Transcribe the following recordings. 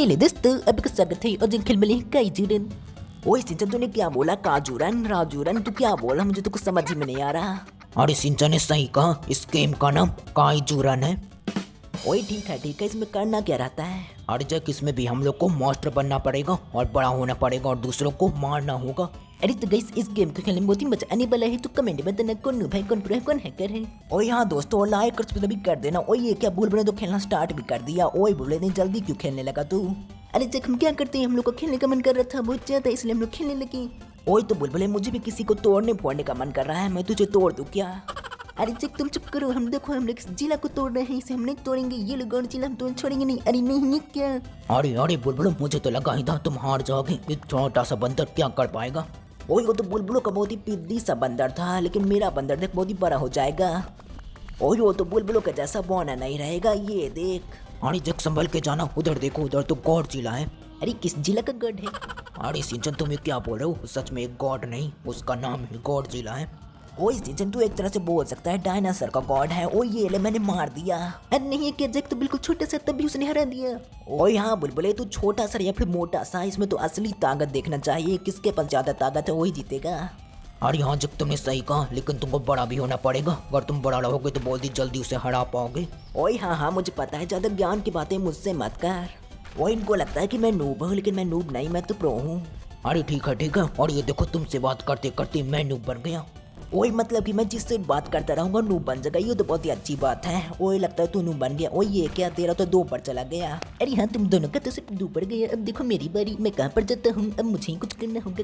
Hello दोस्तों, आपका स्वागत है और खेल मिले काइजूरन। ओए सिंचन, तूने क्या बोला? काजूरन राजूरन तू क्या बोला? मुझे तो कुछ समझ ही में नहीं आ रहा। अरे सिंचन ने सही कहा, इस गेम का नाम काइजूरन है। ओए ठीक है, इसमें करना क्या रहता है? अरे जब इसमें भी हम लोग को मॉन्स्टर बनना पड़ेगा और बड़ा होना पड़ेगा और दूसरों को मारना होगा। अरे तो गाइस, इस गेम को खेलने में बहुत ही मजा आने वाला है, तो कमेंट में बताना कौन नूब है, कौन प्रो है, कौन हैकर है। ओए हाँ दोस्तों, और लाइक और सब्सक्राइब भी कर देना। ओए ये क्या बुलबुल ने तो खेलना स्टार्ट भी कर दिया। ओए बुलबुल ने जल्दी क्यों खेलने लगा तू? अरे जब हम क्या करते हैं, हम लोग को खेलने का मन कर रहा था बहुत ज्यादा, इसलिए हम लोग खेलने लगे। ओए तो बुलबुल, मुझे भी किसी को तोड़ने फोड़ने का मन कर रहा है, मैं तुझे तोड़ दूं क्या? अरे चेक तुम चुप करो, हम देखो हम लोग जिला को तोड़ रहे हैं, इसे हम नहीं तोड़ेंगे, ये लोग और जिला हम तो छोड़ेंगे नहीं। अरे नहीं क्या? अरे बुलबुल, मुझे तो लगा ही था तुम हार जाओगे, एक छोटा सा बंदर क्या कर पाएगा। ओए वो तो बुलबुलों का बहुत ही पिद्दी सा बंदर था, लेकिन मेरा बंदर देख बहुत ही बड़ा हो जाएगा। ओए वो तो बुलबुलों का जैसा बौना नहीं रहेगा, ये देख। अरे जग संभल के जाना, उधर देखो, उधर तो गॉड जिला है। अरे किस जिला का गॉड है? अरे सिंचन, तुम ये क्या बोल रहे हो? सच में एक गॉड नहीं, उसका नाम ही गॉड जिला है। ओए सिंचन, तू एक तरह से बोल सकता है डायनासोर का गॉड है। ओए ये ले, मैंने मार दिया। अरे नहीं क्या, जग तो बिल्कुल छोटा सा, तब भी उसने हरा दिया। ओए हाँ बुलबुले, तू छोटा सा या फिर मोटा सा, इसमें तो असली ताकत देखना चाहिए, किसके पास ज्यादा ताकत है वही जीतेगा। अरे हाँ जग, तुमने सही कहा, लेकिन तुमको बड़ा भी होना पड़ेगा, अगर तुम बड़ा रहोगे तो बहुत ही जल्दी उसे हरा पाओगे। ओए हाँ मुझे पता है, ज्यादा ज्ञान की बातें मुझसे मत कर। वो इनको लगता है कि मैं नूब हूँ, लेकिन मैं नूब नहीं, मैं तो प्रो हूँ। अरे ठीक है, और ये देखो, तुमसे बात करते करते मैं नूब बन गया। ओए मतलब कि मैं जिससे बात करता रहूंगा नूब बन जाएगा, ये तो बहुत ही अच्छी बात है। ओए लगता है तू नूब बन गया। ओए ये क्या, तेरा तो 2 पर चला गया। अरे हाँ, तुम दोनों का तो सिर्फ 2 पर गया। अब देखो मेरी बारी, मैं कहाँ पर जाता हूँ, अब मुझे ही कुछ करना होगा।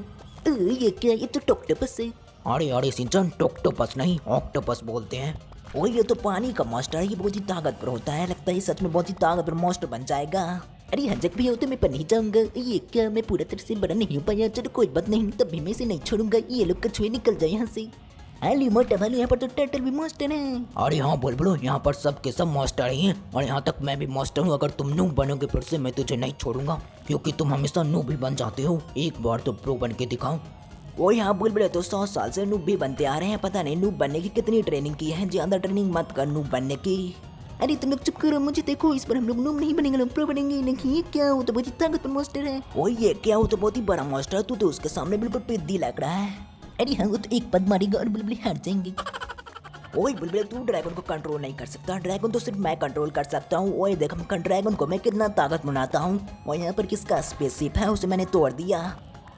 ये क्या, ये तो टॉक्टोपस है। अरे सिंचन, टॉक्टोपस नहीं ऑक्टोपस बोलते हैं। ओए ये तो पानी का मॉन्स्टर है, ये बहुत ही ताकतवर होता है, लगता है सच में बहुत ही ताकतवर मॉन्स्टर बन जाएगा। अरे हजक भी हो तो मैं पर नहीं जाऊंगा। ये क्या, मैं पूरा तरह से बड़ा नहीं हो पाया, चलो कोई बात नहीं, तब भी मैं इसे नहीं छोड़ूंगा। ये लोग कछुए निकल जाए यहाँ से। अली मोटा भालू, यहाँ पर तो टर्टल भी मॉन्स्टर है। अरे हाँ बुलबुल, यहाँ पर सब के सब मॉन्स्टर ही हैं, और यहाँ तक मैं भी मॉन्स्टर हूँ। अगर तुम नूब बनोगे फिर से, मैं तुझे नहीं छोड़ूंगा, क्योंकि तुम हमेशा नूब ही बन जाते हो। एक बार तो प्रो बन के दिखाओ। वो यहाँ बुलबुल तो 100 साल से नूब भी बनते आ रहे हैं, पता नहीं नूब बनने की कितनी ट्रेनिंग की है। ज्यादा ट्रेनिंग मत कर नूब बनने की। अरे तुम लोग चुप करो, मुझे देखो, इस पर हम लोग नूब नहीं बनेंगे, लोग प्रो बनेंगे। लेकिन ये क्या, वो तो बहुत ही ताकतवर मॉन्स्टर है। ओ ये क्या, वो तो बहुत ही बड़ा मॉन्स्टर है, तू तो उसके सामने बिल्कुल पिद्दी लग रहा है। अरे हाँ, वो तो एक पद मारेगा और बुलबुल हार जाएंगे। ओए बुलबुल, तू ड्रैगन को कंट्रोल नहीं कर सकता, ड्रैगन तो सिर्फ मैं कंट्रोल कर सकता हूँ। ओए देख, हम ड्रैगन को मैं कितना ताकत बनाता हूँ। और यहाँ पर किसका स्पेसशिप है, उसे मैंने तोड़ दिया।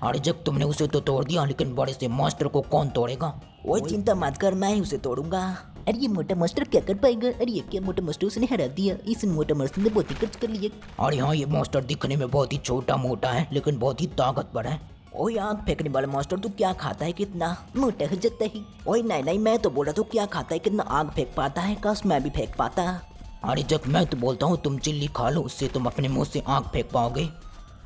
अरे जब तुमने उसे तो तोड़ दिया, लेकिन बड़े से मॉन्स्टर को कौन तोड़ेगा? ओए चिंता मत कर, मैं ही उसे तोड़ूंगा। अरे ये मोटा मॉन्स्टर क्या कर पाएगा? अरे ये क्या, मोटा मॉन्स्टर उसने हरा दिया। इस मोटा मॉन्स्टर ने बहुत ही खर्च कर लिया। अरे हाँ, ये मॉन्स्टर दिखने में बहुत ही छोटा मोटा है, लेकिन बहुत ही ताकतवर है। ओए आग फेंकने वाला मॉन्स्टर, तू क्या खाता है, कितना मोटा हो जाता है। ओए नहीं, मैं तो बोल रहा तू क्या खाता है, कितना आग फेंक पाता है, काश मैं भी फेंक पाता। अरे जब मैं तो बोलता हूँ तुम चिल्ली खा लो, उससे तुम अपने मुंह से आग फेंक पाओगे।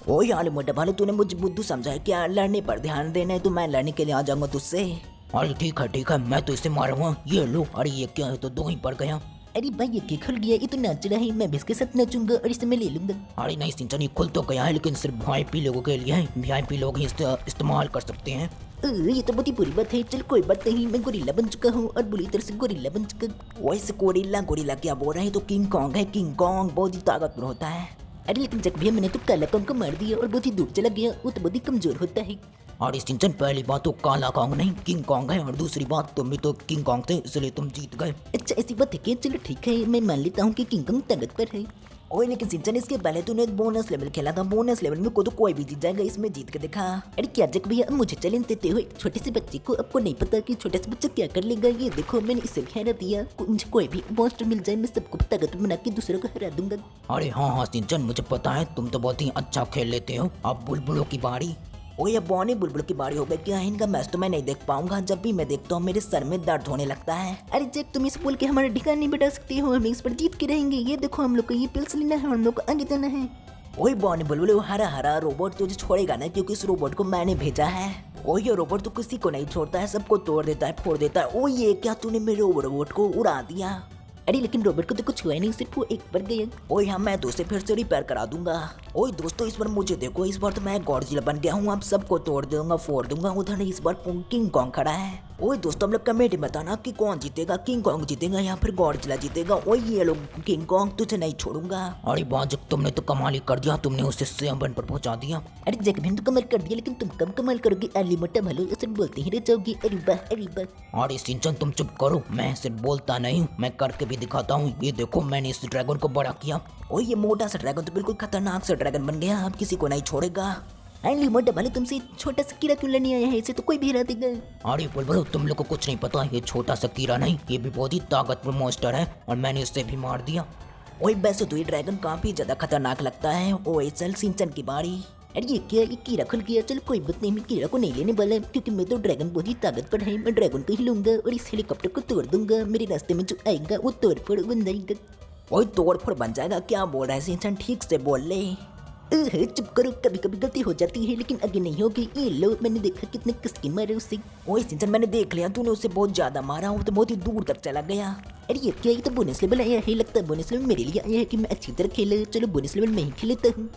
ओए यार मोटा भालू, तूने मुझे बुद्धू समझा है क्या? लड़ने पर ध्यान देना है तो मैं लड़ने के लिए आ जाऊंगा तुझसे। अरे ठीक है, मैं तो इसे मारूंगा। ये लो, अरे ये क्या है, तो 2 ही पड़ गया। अरे भाई ये क्या खुल गया, ये तो नाच रहा है, मैं भी इसके साथ नाचूंगा और इसे मैं ले लूंगा। अरे नहीं सिंचन, ये खुल तो गया है, लेकिन सिर्फ VIP लोगों के लिए है, VIP लोग ही इस्तेमाल कर सकते हैं। ये तो बहुत ही बुरी बात है। चल कोई बात नहीं, मैं गोरिल्ला बन चुका हूँ और बुरी तरह से गोरिल्ला बन चुका। वैसे गोरिल्ला क्या बोल रहे हैं, तो किंग कॉन्ग है। किंग कॉन्ग बहुत ही ताकतवर होता है। अरे लेकिन जब भी मैंने तो काला कॉन्ग को मार दिया और बहुत ही दूर चला गया, वो तो बहुत ही कमजोर होता है। और सिंचन, पहली बात तो काला कॉन्ग नहीं किंग कॉन्ग है, और दूसरी बात तुम भी तो किंग कॉन्ग थे, इसलिए तुम जीत गए। अच्छा ऐसी बात है क्या? चलो ठीक है, मैं मान लेता हूँ कि किंग कॉन्ग ताकतवर है। ओए लेकिन सिंचन, इसके पहले तूने बोनस लेवल खेला था, बोनस लेवल में को तो कोई भी जीत जाएगा, इसमें जीत के दिखा। अरे क्या जग भैया, मुझे चैलेंज देते हो एक छोटे से बच्चे को? आपको नहीं पता कि छोटे से बच्चा क्या कर लेगा? ये देखो, मैंने इसे हरा दिया। मुझे कोई भी मॉन्स्टर मिल जाए, मैं सबको ताकत बना के दूसरों को हरा दूंगा। अरे हाँ सिंचन, मुझे पता है, तुम तो बहुत ही अच्छा खेल लेते हो। अब बुलबुलों की बारी। ओए अब बॉनी बुलबुल की बारी हो गई क्या? इनका मैच तो मैं नहीं देख पाऊंगा, जब भी मैं देखता हूँ मेरे सर में दर्द होने लगता है। अरे जैक, तुम इस बोल के हमारा ठिकाना नहीं बिठा सकती हो, हम इस पर जीत के रहेंगे। ये देखो, हम लोग को ये पिल्स लेना है, हम लोग को आगे जाना है। ओए बॉनी बुलबुल, वो हरा रोबोट तुझे छोड़ेगा ना, क्योंकि इस रोबोट को मैंने भेजा है। ओए ये रोबोट तो किसी को नहीं छोड़ता है, सबको तोड़ देता है, फोड़ देता है। ओए ये क्या, तूने मेरे रोबोट को उड़ा दिया? अरे लेकिन रॉबर्ट को तो कुछ हुआ नहीं, सिर्फ वो एक बार गया। ओए हाँ, मैं तो उसे फिर से रिपेयर करा दूंगा। ओए दोस्तों, इस बार मुझे देखो, इस बार तो मैं गॉडजिला बन गया हूँ, अब सबको तोड़ दूंगा, फोड़ दूंगा। उधर इस बार किंग कॉन्ग खड़ा है। ओए दोस्तों, हम लोग कमेंट में बताना कि कौन जीतेगा, किंग कॉन्ग जीतेगा या फिर गॉडजिला जीतेगा। ओए ये लोग किंग कॉन्ग, तुझे नहीं छोड़ूंगा। अरे बाजक, तुमने तो कमाल ही कर दिया, तुमने उसे 7 पर पहुंचा दिया। अरे जैक भी तो कमाल कर दिया, लेकिन तुम कम कमाल करोगे। अली मोटा भालू ऐसे बोलते ही रह जाओगे। अरे वाह अरे वाह। अरे सिंचन तुम चुप करो, मैं सिर्फ बोलता नहीं हूँ, मैं करके भी दिखाता हूँ। ये देखो मैंने इस ड्रैगन को बड़ा किया। ओए ये मोटा सा ड्रैगन तो बिल्कुल खतरनाक सा ड्रैगन बन गया, अब किसी को नहीं छोड़ेगा। अली मोटा भालू, तुमसे छोटा सा कीड़ा क्यों लड़ने आया है? इसे तो कोई भी हरा देगा। अरे बुलबुल, तुम लोग को कुछ नहीं पता, ये छोटा सा कीड़ा नहीं, ये भी बहुत ही ताकतवर मॉन्स्टर है और मैंने इससे भी मार दिया। ओए वैसे तो ये ड्रैगन काफी ज्यादा खतरनाक लगता है। ओए चल सिंचन की बारी। अरे ये क्या, ये कीड़ा खुल गया। चल कोई बात नहीं, मैं कीड़ा को नहीं लेने वाला, क्योंकि मैं तो ड्रैगन बहुत ही ताकतवर है। मैं ड्रैगन को ही लूंगा और इस हेलीकॉप्टर को तोड़ दूंगा। मेरे रास्ते में जो आएगा वो तोड़ फोड़ बन जाएगा। ओए तोड़ फोड़ बन जाएगा? क्या बोल रहा है सिंचन, ठीक से बोल ले। चुप करो, कभी कभी गलती हो जाती है लेकिन आगे नहीं होगी। ये लो, मैंने देखा कितने किसके मारे उसे। ओए सिंचन, मैंने देख लिया, तूने उसे बहुत ज्यादा मारा, वो तो बहुत ही दूर तक चला गया। अरे ये क्या, ये तो बोनस लेवल आया है। लगता है बोनस लेवल मेरे लिए आया है कि मैं अच्छी तरह खेले। चलो बोनस लेवल मैं ही खेलता हूँ।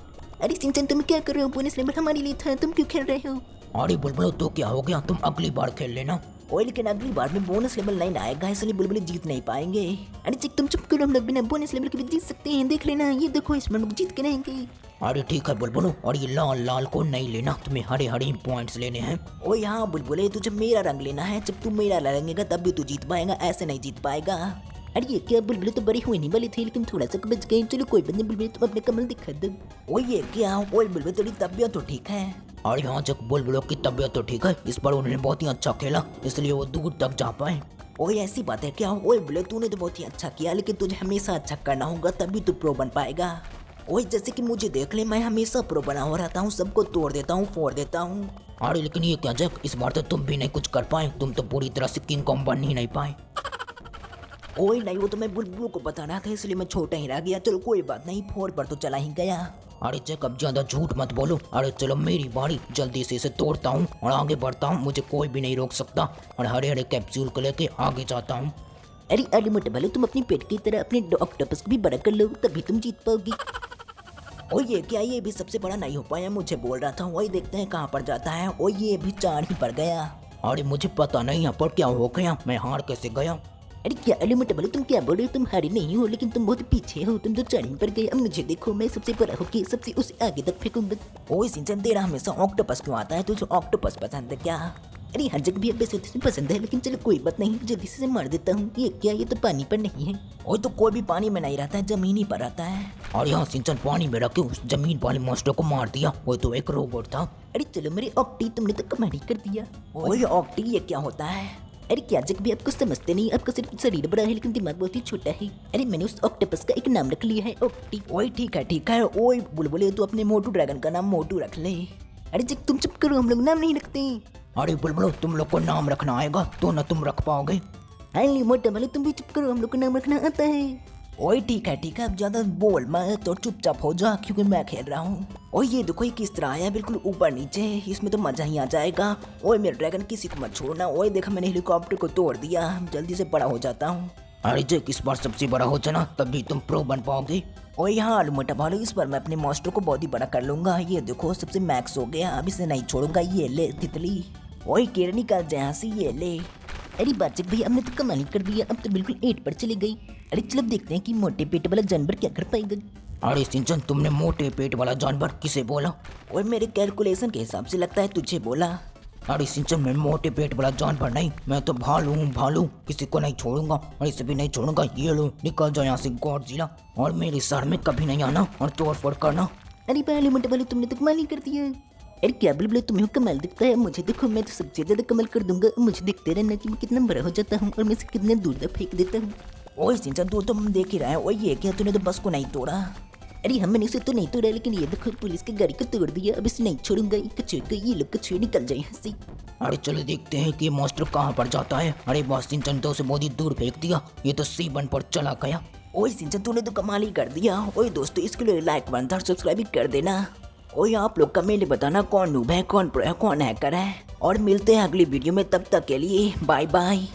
अरे सिंचन, तुम क्या कर रहे हो? बोनस लेवल हमारे लिए था, तुम क्यों खेल रहे हो? अरे बुलबुल, तो क्या हो गया, तुम अगली बार खेल लेना। ओए लेकिन अगली बार में बोनस लेवल नहीं आएगा, इसलिए बुलबुल जीत नहीं पाएंगे। अरे चिक तुम चुप करो, हम लोग बिना बोनस लेवल के भी जीत सकते हैं। देख लेना, ये देखो इसमें हम लोग जीत के रहेंगे। अरे ठीक है बुलबुल, और ये लाल लाल को नहीं लेना, तुम्हें हरे हरे पॉइंट्स लेने हैं। ओए हाँ बुलबुल, तुझे मेरा रंग लेना है। जब तू मेरा रंगेगा तब भी तू जीत पाएगा, ऐसे नहीं जीत पाएगा। अरे ये क्या, बुलबुल तो बड़ी होने वाली थी लेकिन थोड़ा सा बच गए। चलो कोई बात नहीं बुलबुल, तुम अपने कमल दिखा दो। ओए ये क्या, ओए बुलबुल तेरी तबीयत तो ठीक है? और यहाँ जब बुलबुलों की तबीयत तो ठीक है, इस बार उन्होंने बहुत ही अच्छा खेला, इसलिए वो दूर तक जा पाए। ओए ऐसी बात है क्या? ओए बुलबुल, तूने तो बहुत ही अच्छा किया, लेकिन तुझे हमेशा अच्छा करना होगा, तभी तू प्रो बन पाएगा। ओए जैसे कि मुझे देख ले, मैं हमेशा प्रो बना हुआ रहता हूँ, सबको तोड़ देता हूँ, फोड़ देता हूँ। अरे लेकिन ये क्या जैक, इस बार तो तुम भी नहीं कुछ कर पाए, तुम तो पूरी तरह से किंग कॉन्ग बन ही नहीं पाए। ओए नहीं, वो तो मैं बुलबुल को बताना था, इसलिए मैं छोटा ही रह गया। चलो कोई बात नहीं, 4 पर तो चला ही गया। अरे जैक, अब ज्यादा झूठ मत बोलो। अरे चलो मेरी बारी, जल्दी से इसे तोड़ता हूँ और आगे बढ़ता हूँ, मुझे कोई भी नहीं रोक सकता, और हरे हरे कैप्सूल को लेके आगे जाता हूँ। अरे अरे मोटे भालू, तुम अपनी पेट की तरह अपने ऑक्टोपस को भी बड़ा कर लो, तभी तुम जीत पाओगी। ओ ये क्या, ये भी सबसे बड़ा नहीं हो पाया, मुझे बोल रहा था। वही देखते हैं कहाँ पर जाता है। ओ ये भी 4 ही पड़ गया। अरे मुझे पता नहीं यहाँ पर क्या हो गया, मैं हार कैसे गया। अरे क्या अरे मोटे भालू, तुम क्या बोल रहे हो? तुम हारे नहीं हो, लेकिन तुम बहुत पीछे हो, तुम तो 4 ही पर गए। अब मुझे देखो, मैं सबसे बड़ा होके सबसे उसे आगे तक फेंकूंगा। ओए सिंचन, तेरा हमेशा ऑक्टोपस क्यों आता है? तुझे ऑक्टोपस पसंद है क्या? अरे हर जगह भी अब वैसे तुझे पसंद है, लेकिन चलो कोई बात नहीं, जल्दी से मार देता हूँ। ये क्या, ये तो पानी पर नहीं है। ओए तो कोई भी पानी में नहीं रहता है, जमीन ही पर रहता है। और यहाँ सिंचन पानी में रखे उस जमीन वाले मॉन्स्टर को मार दिया, वो तो एक रोबोट था। अरे चलो मेरे ऑक्टी, तुमने तो कमाल ही कर दिया। ओए ऑक्टी, ये क्या होता है? अरे क्या जग भी आपको समझते नहीं, आपका सिर्फ शरीर बड़ा है लेकिन दिमाग बहुत ही छोटा है। अरे मैंने उस ऑक्टोपस का एक नाम रख लिया है, ऑक्टी। ओए ठीक है ठीक है। ओए बुलबुल, तू अपने मोटू ड्रैगन का नाम मोटू रख ले। अरे जग तुम चुप करो, हम लोग नाम नहीं रखते। अरे बुलबुल, तुम लोग को नाम रखना आएगा तो न तुम रख पाओगे। अरे मोटा भालू, तुम भी चुप करो, हम लोग को नाम रखना आता है। ओए ठीक है, अब ज्यादा बोल मत और चुपचाप हो जा, क्योंकि मैं खेल रहा हूँ। ओए ये देखो, ये किस तरह आया, बिल्कुल ऊपर नीचे, इसमें तो मजा ही आ जाएगा। ओए मेरा ड्रैगन किसी को मत छोड़ना। ओए देखा, मैंने हेलीकॉप्टर को तोड़ दिया, जल्दी से बड़ा हो जाता हूँ। अरे जैक, इस बार सबसे बड़ा हो जाना, तभी तुम प्रो बन पाओगे। ओए यहाँ आलू मोटा भालू, इस बार मैं अपने मॉन्स्टर को बहुत ही बड़ा कर लूंगा। ये देखो सबसे मैक्स हो गया, अब इसे नहीं छोड़ूंगा। ये ले तितली। ओए केर निकाल जाए यहाँ से, ये ले। अरे बाचक भाई, हमने तो कमाल कर दिया, अब तो बिल्कुल 8 पर चली गई। अरे चलो देखते हैं कि मोटे पेट वाला जानवर क्या कर पाएगा। अरे सिंचन, तुमने मोटे पेट वाला जानवर किसे बोला? और मेरे कैलकुलेशन के हिसाब से लगता है तुझे बोला। अरे सिंचन, मैं मोटे पेट वाला जानवर नहीं, मैं तो भालू हूँ, भालू, किसी को नहीं छोड़ूंगा और इसे भी नहीं छोड़ूंगा। ये लो, निकल जाओ यहाँ से गॉडजिला, और मेरे सर में कभी नहीं आना और तोड़ फोड़ करना। अरे पहले मोटे वाले, तुमने तो कमाल ही कर दिया। अरे क्या बुलबुल, तुम्हें कमाल दिखता है? मुझे देखो, मैं तो सबसे ज्यादा कमाल कर दूंगा। मुझे देखते रहना कि मैं कितना बड़ा हो जाता हूँ और मैं इसे कितने दूर तक फेंक देता हूँ। ओए सिंचन, तू तो हम देख ही रहे हैं। ओए ये क्या, तूने तो बस को नहीं तोड़ा। अरे हमने इसे तो नहीं तोड़ा, लेकिन ये देखो पुलिस की गाड़ी को तोड़ दिया। अब इसे नहीं छोड़ूंगा। ये लोग कछुए निकल जाए यहाँ से। अरे चलो देखते हैं कि ये मॉन्स्टर कहाँ पर जाता है। अरे बस सिंचन, तो उसे बहुत ही दूर फेंक दिया, ये तो C1 पर चला गया। ओए सिंचन, तूने तो कमाल ही कर दिया। ओए दोस्तों, इसके लिए लाइक बनता, सब्सक्राइब भी कर देना। ओए आप लोग कमेंट में बताना कौन नूब है, कौन प्रो है, कौन हैकर है। और मिलते हैं अगली वीडियो में, तब तक के लिए बाय बाय।